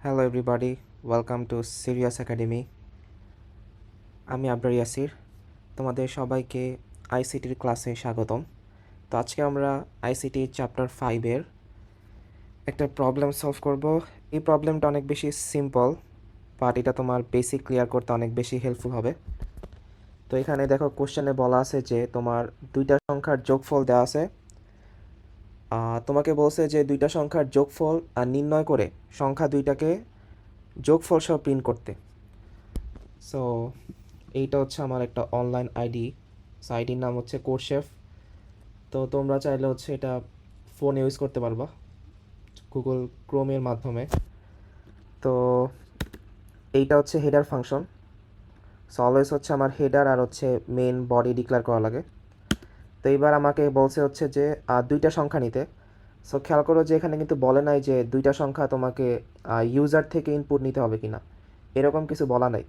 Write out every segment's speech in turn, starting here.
Hello everybody, welcome to serious academy. আমি আবরার ইয়াসির, তোমাদের সবাইকে আইসিটির ক্লাসে স্বাগতম। তো আজকে আমরা আইসিটি চ্যাপ্টার 5-এর একটা প্রবলেম সলভ করব। এই প্রবলেমটা অনেক বেশি সিম্পল, বাট এটা তোমার বেসিক ক্লিয়ার করতে অনেক বেশি হেল্পফুল হবে। তো এখানে দেখো কোশ্চেনে বলা আছে যে তোমার দুইটা সংখ্যার যোগফল দেওয়া আছে। তোমাকে বলছে যে দুইটা সংখ্যার যোগফল নির্ণয় করে সংখ্যা দুইটাকে যোগফল সহ প্রিন্ট করতে। সো এইটা হচ্ছে আমার একটা অনলাইন আইডি। সো আইডির নাম হচ্ছে কোর্সশেফ। তো তোমরা চাইলে হচ্ছে এটা ফোন ইউজ করতে পারবা গুগল ক্রোমের মাধ্যমে। তো এইটা হচ্ছে হেডার ফাংশন। সো অলওয়েজ হচ্ছে আমার হেডার আর হচ্ছে মেন বডি ডিক্লেয়ার করা লাগে। তো এইবার আমাকে বলছে হচ্ছে যে দুইটা সংখ্যা নিতে। সো খেয়াল করো যে এখানে কিন্তু বলে নাই যে দুইটা সংখ্যা তোমাকে ইউজার থেকে ইনপুট নিতে হবে কিনা, এরকম কিছু বলা নাই।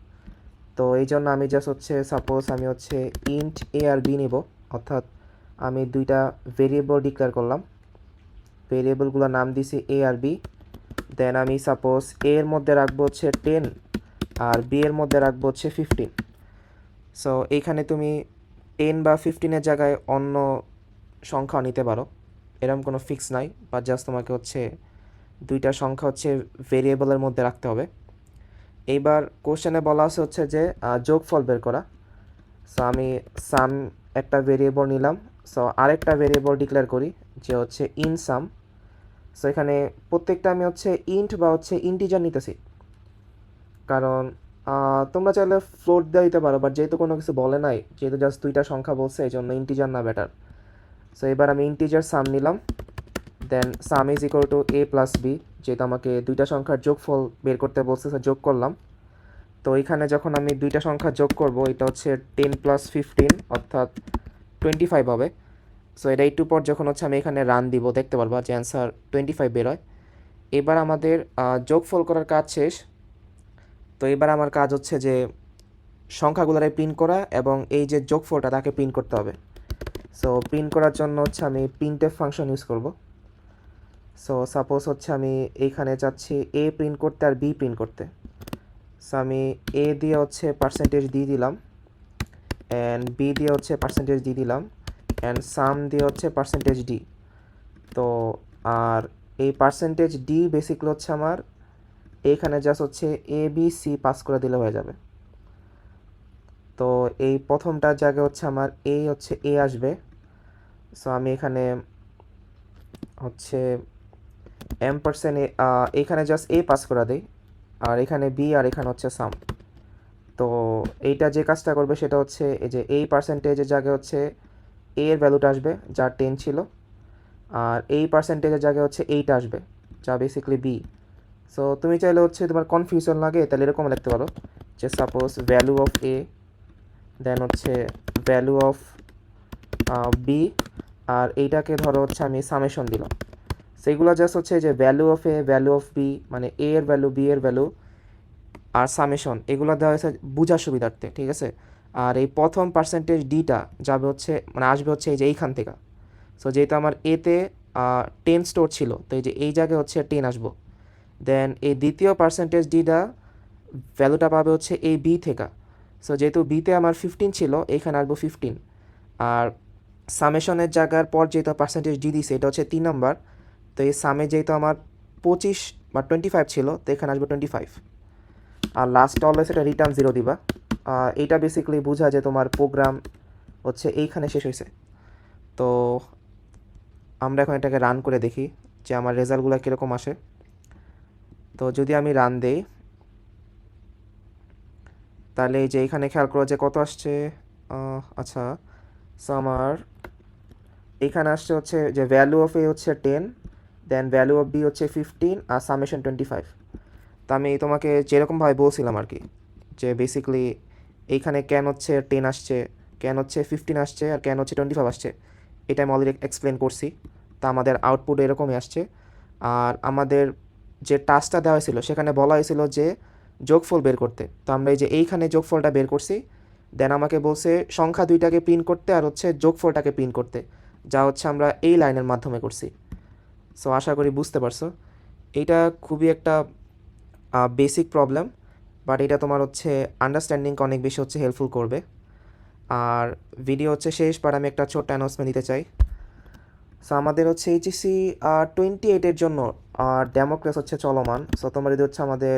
তো এই জন্য আমি জাস্ট হচ্ছে সাপোজ আমি হচ্ছে ইন্ট এ আর বি নেব, অর্থাৎ আমি দুইটা ভেরিয়েবল ডিক্লেয়ার করলাম। ভেরিয়েবলগুলোর নাম দিছি এ আর বি। দেন আমি সাপোজ এ এর মধ্যে রাখবো হচ্ছে 10 আর বি এর মধ্যে রাখবো হচ্ছে 15। সো এইখানে তুমি 10 বা 15-এর জায়গায় অন্য সংখ্যাও নিতে পারো, এরকম কোনো ফিক্স নাই, বা জাস্ট তোমাকে হচ্ছে দুইটা সংখ্যা হচ্ছে ভেরিয়েবলের মধ্যে রাখতে হবে। এইবার কোশ্চেনে বলা আছে হচ্ছে যে যোগফল বের করা। সো আমি সাম একটা ভেরিয়েবল নিলাম। সো আরেকটা ভেরিয়েবল ডিক্লেয়ার করি যে হচ্ছে ইন সাম। সো এখানে প্রত্যেকটা আমি হচ্ছে ইন্ট বা হচ্ছে ইন্টিজার নিতেছি, কারণ তোমরা চাইলে ফ্লোট দিয়ে দিতে পারো, বাট যেহেতু কোনো কিছু বলে নাই, যেহেতু জাস্ট দুইটা সংখ্যা বলছে, এই জন্য ইন্টিজার না বেটার। সো এবার আমি ইন্টিজার সাম নিলাম। Then sum is equal to A plus B, যেহেতু আমাকে দুইটা সংখ্যার যোগফল বের করতে বলছে, যোগ করলাম। তো এখানে যখন আমি দুইটা সংখ্যা যোগ করব, এটা হচ্ছে 10 প্লাস 15 অর্থাৎ 25 হবে। সো এটা একটু পর যখন হচ্ছে আমি এখানে রান দিব, দেখতে পারবা যে অ্যান্সার 25 বেরোয়। এবার আমাদের যোগফল করার কাজ শেষ। তো এবার আমার কাজ হচ্ছে যে সংখ্যাগুলোরে প্রিন্ট করা এবং এই যে যোগফলটা তাকে প্রিন্ট করতে হবে। সো প্রিন্ট করার জন্য হচ্ছে আমি প্রিন্টএফ ফাংশন ইউজ করব। সো সাপোজ হচ্ছে আমি এইখানে চাচ্ছি এ প্রিন্ট করতে আর বি প্রিন্ট করতে। সো আমি এ দিয়ে হচ্ছে পার্সেন্টেজ দিয়ে দিলাম, অ্যান্ড বি দিয়ে হচ্ছে পার্সেন্টেজ দিয়ে দিলাম, অ্যান্ড সাম দিয়ে হচ্ছে পার্সেন্টেজ ডি। তো আর এই পার্সেন্টেজ ডি বেসিকলি হচ্ছে আমার এইখানে জাস্ট হচ্ছে এ বি সি পাস করে দিলে হয়ে যাবে। তো এই প্রথমটার জায়গায় হচ্ছে আমার হচ্ছে এ আসবে। সো আমি এখানে হচ্ছে M% এখানে জাস্ট এ পাস করে দিই, আর এখানে বি, আর এখানে হচ্ছে সাম। তো এইটা যে কাজটা করবে সেটা হচ্ছে এই যে এই পার্সেন্টেজের জায়গায় হচ্ছে এ এর ভ্যালুটা আসবে, যা 10 ছিল, আর এই পার্সেন্টেজের জায়গায় হচ্ছে 8 আসবে, যা বেসিক্যালি বি। সো তুমি চাইলে হচ্ছে তোমার কনফিউশন লাগে তাহলে এরকম লিখতে পারো যে সাপোজ ভ্যালু অফ এ, দেন হচ্ছে ভ্যালু অফ বি, আর এইটাকে ধরো হচ্ছে আমি সামেশন দিলাম। সেইগুলো জাস্ট হচ্ছে যে value of A, value of B, মানে এ এর ভ্যালু, বি এর ভ্যালু, আর সামেশন, এগুলো দেওয়া হয়েছে বোঝার সুবিধার্থে, ঠিক আছে। আর এই প্রথম পার্সেন্টেজ ডিটা যাবে হচ্ছে মানে আসবে হচ্ছে এই যে এইখান থেকে। সো যেহেতু আমার এতে 10 স্টোর ছিল, তো এই যে এই জায়গায় হচ্ছে 10 আসবো। দেন এই দ্বিতীয় পার্সেন্টেজ ডিটা ভ্যালুটা পাবে হচ্ছে এই বি থেকে। সো যেহেতু বিতে আমার 15 ছিল, এইখানে আসবো 15। আর সামেশনের জায়গার পর যেহেতু পার্সেন্টেজ ডি দিছে, এটা হচ্ছে 3 নম্বর। তো এই সামে যেহেতু আমার 25 বা 25 ছিল, তো এখানে আসবে 25। আর লাস্ট অলওয়েজ এটা রিটার্ন 0 দিবা। এইটা বেসিক্যালি বোঝা যে তোমার প্রোগ্রাম হচ্ছে এইখানে শেষ হয়েছে। তো আমরা এখন এটাকে রান করে দেখি যে আমার রেজাল্টগুলো কীরকম আসে। তো যদি আমি রান দেই, তাহলে এই যে এইখানে খেয়াল করো যে কত আসছে। আচ্ছা, সো আমার এইখানে আসছে হচ্ছে যে ভ্যালু অফ এ হচ্ছে 10, দেন ভ্যালু অফ বি হচ্ছে 15, আর সামেশন 25। তো আমি তোমাকে যেরকমভাবে বলছিলাম আর কি, যে বেসিক্যালি এইখানে ক্যান হচ্ছে 10 আসছে, ক্যান হচ্ছে 15 আসছে, আর ক্যান হচ্ছে 25 আসছে, এটা আমি অলরেডি এক্সপ্লেন করছি। তা আমাদের আউটপুট এরকমই আসছে। আর আমাদের যে টাস্কটা দেওয়া হয়েছিল সেখানে বলা হয়েছিল যে যোগফল বের করতে। তো আমরা এই যে এইখানে যোগফলটা বের করছি। দেন আমাকে বলছে সংখ্যা দুইটাকে প্রিন্ট করতে আর হচ্ছে যোগফলটাকে প্রিন্ট করতে, যা হচ্ছে আমরা এই লাইনের মাধ্যমে করছি। সো আশা করি বুঝতে পারছো। এইটা খুবই একটা বেসিক প্রবলেম, বাট এটা তোমার হচ্ছে আন্ডারস্ট্যান্ডিংকে অনেক বেশি হচ্ছে হেল্পফুল করবে। আর ভিডিও হচ্ছে শেষ, বাট আমি একটা ছোট্ট অ্যানাউন্সমেন্ট দিতে চাই। সো আমাদের হচ্ছে এইচএসসি 28-এর জন্য ডেমো ক্লাস হচ্ছে চলমান। সো তোমরা যদি হচ্ছে আমাদের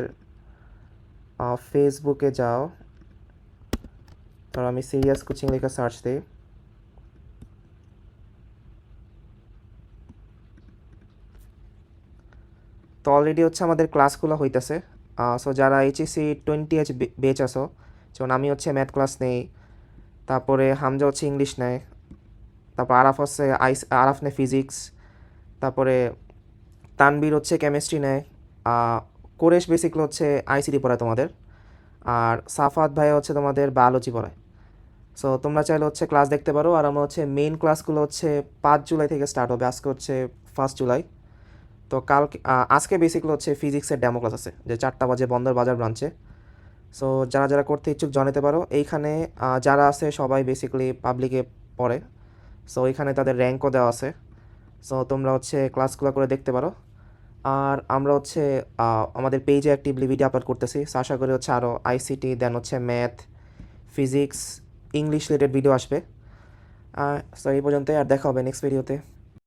ফেসবুকে যাও, ধরো আমি সিরিয়াস কোচিং লিখে সার্চ দিই, তো অলরেডি হচ্ছে আমাদের ক্লাসগুলো হইতেছে। সো যারা এইচএসসি 20H বেচ আসো, যেমন আমি হচ্ছে ম্যাথ ক্লাস নেই, তারপরে হামজা হচ্ছে ইংলিশ নেয়, তারপর আরাফ হচ্ছে আরাফ নেয় ফিজিক্স, তারপরে তানবীর হচ্ছে কেমিস্ট্রি নেয়, কোরেশ বেসিকলি হচ্ছে আইসিটি পড়ায় তোমাদের, আর সাফাত ভাই হচ্ছে তোমাদের বায়োলজি পড়ায়। সো তোমরা চাইলে হচ্ছে ক্লাস দেখতে পারো। আর আমরা হচ্ছে মেইন ক্লাসগুলো হচ্ছে 5 জুলাই থেকে স্টার্ট হবে, আজকে হচ্ছে 1 জুলাই। তো আজকে বেসিকলি হচ্ছে ফিজিক্সের ডেমো ক্লাস আছে, যে 4টা বাজে বন্দর বাজার ব্রাঞ্চে। সো যারা যারা করতে ইচ্ছুক জানাতে পারো। এইখানে যারা আছে সবাই বেসিক্যালি পাবলিকে পড়ে, সো এইখানে তাদের র্যাঙ্কও দেওয়া আছে। সো তোমরা হচ্ছে ক্লাসগুলো করে দেখতে পারো। আর আমরা হচ্ছে আমাদের পেজে অ্যাক্টিভলি ভিডিও আপলোড করতেছি। সো আশা করি হচ্ছে আরও আইসিটি, দেন হচ্ছে math, physics, English related video আসবে। সো এই পর্যন্তই, আর দেখা হবে নেক্সট ভিডিওতে।